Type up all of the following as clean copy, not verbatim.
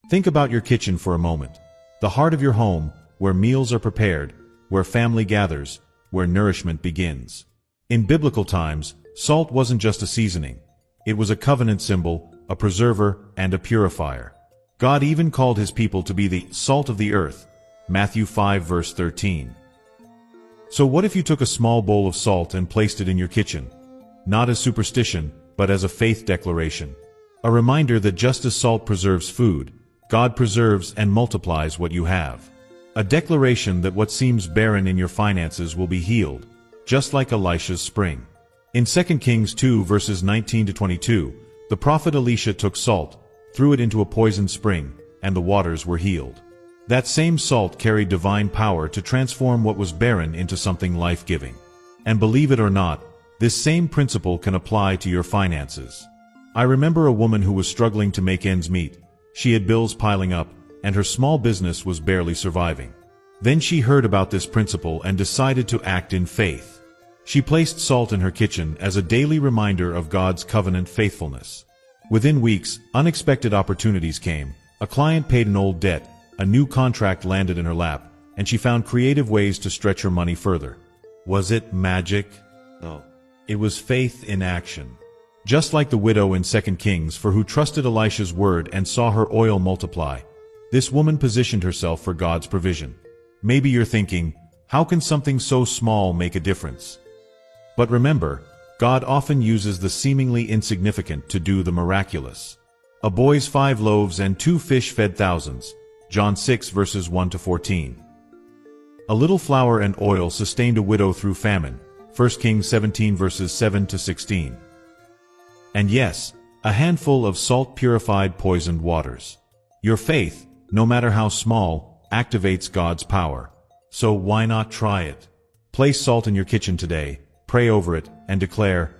Think about your kitchen for a moment. The heart of your home, where meals are prepared, where family gathers, where nourishment begins. In biblical times, salt wasn't just a seasoning. It was a covenant symbol, a preserver, and a purifier. God even called his people to be the salt of the earth. Matthew 5 verse 13. So what if you took a small bowl of salt and placed it in your kitchen? Not as superstition, but as a faith declaration. A reminder that just as salt preserves food, God preserves and multiplies what you have. A declaration that what seems barren in your finances will be healed, just like Elisha's spring. In 2 Kings 2 verses 19 to 22, the prophet Elisha took salt, threw it into a poisoned spring, and the waters were healed. That same salt carried divine power to transform what was barren into something life-giving. And believe it or not, this same principle can apply to your finances. I remember a woman who was struggling to make ends meet. She had bills piling up, and her small business was barely surviving. Then she heard about this principle and decided to act in faith. She placed salt in her kitchen as a daily reminder of God's covenant faithfulness. Within weeks, unexpected opportunities came. A client paid an old debt, a new contract landed in her lap, and she found creative ways to stretch her money further. Was it magic? No. It was faith in action. Just like the widow in 2 Kings, for who trusted Elisha's word and saw her oil multiply, this woman positioned herself for God's provision. Maybe you're thinking, how can something so small make a difference? But remember, God often uses the seemingly insignificant to do the miraculous. A boy's 5 loaves and 2 fish fed thousands. John 6 verses 1 to 14. A little flour and oil sustained a widow through famine. 1 Kings 17 verses 7 to 16. And yes, a handful of salt purified poisoned waters. Your faith, no matter how small, activates God's power. So why not try it? Place salt in your kitchen today, pray over it, and declare,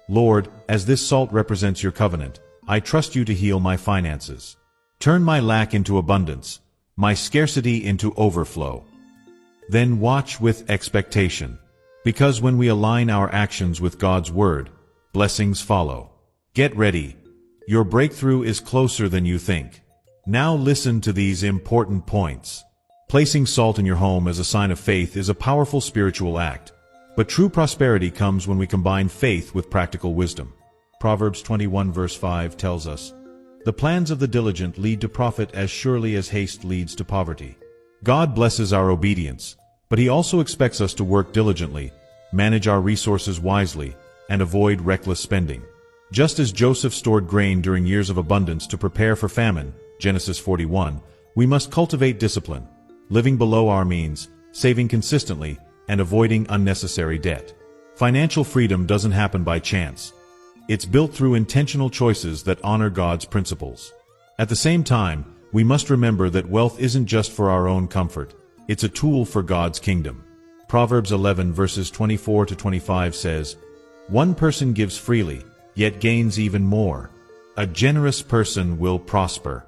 Lord, as this salt represents your covenant, I trust you to heal my finances. Turn my lack into abundance, my scarcity into overflow. Then watch with expectation. Because when we align our actions with God's word, blessings follow. Get ready. Your breakthrough is closer than you think. Now listen to these important points. Placing salt in your home as a sign of faith is a powerful spiritual act. But true prosperity comes when we combine faith with practical wisdom. Proverbs 21 verse 5 tells us, "The plans of the diligent lead to profit as surely as haste leads to poverty." God blesses our obedience, but He also expects us to work diligently, manage our resources wisely, and avoid reckless spending. Just as Joseph stored grain during years of abundance to prepare for famine, Genesis 41, we must cultivate discipline, living below our means, saving consistently, and avoiding unnecessary debt. Financial freedom doesn't happen by chance. It's built through intentional choices that honor God's principles. At the same time, we must remember that wealth isn't just for our own comfort. It's a tool for God's kingdom. Proverbs 11 verses 24 to 25 says, "One person gives freely, yet gains even more. A generous person will prosper."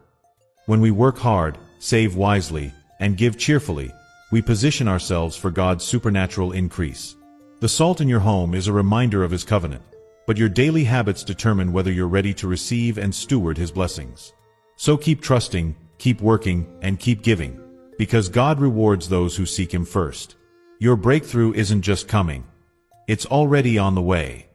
When we work hard, save wisely, and give cheerfully, we position ourselves for God's supernatural increase. The salt in your home is a reminder of His covenant, but your daily habits determine whether you're ready to receive and steward His blessings. So keep trusting, keep working, and keep giving, because God rewards those who seek Him first. Your breakthrough isn't just coming. It's already on the way.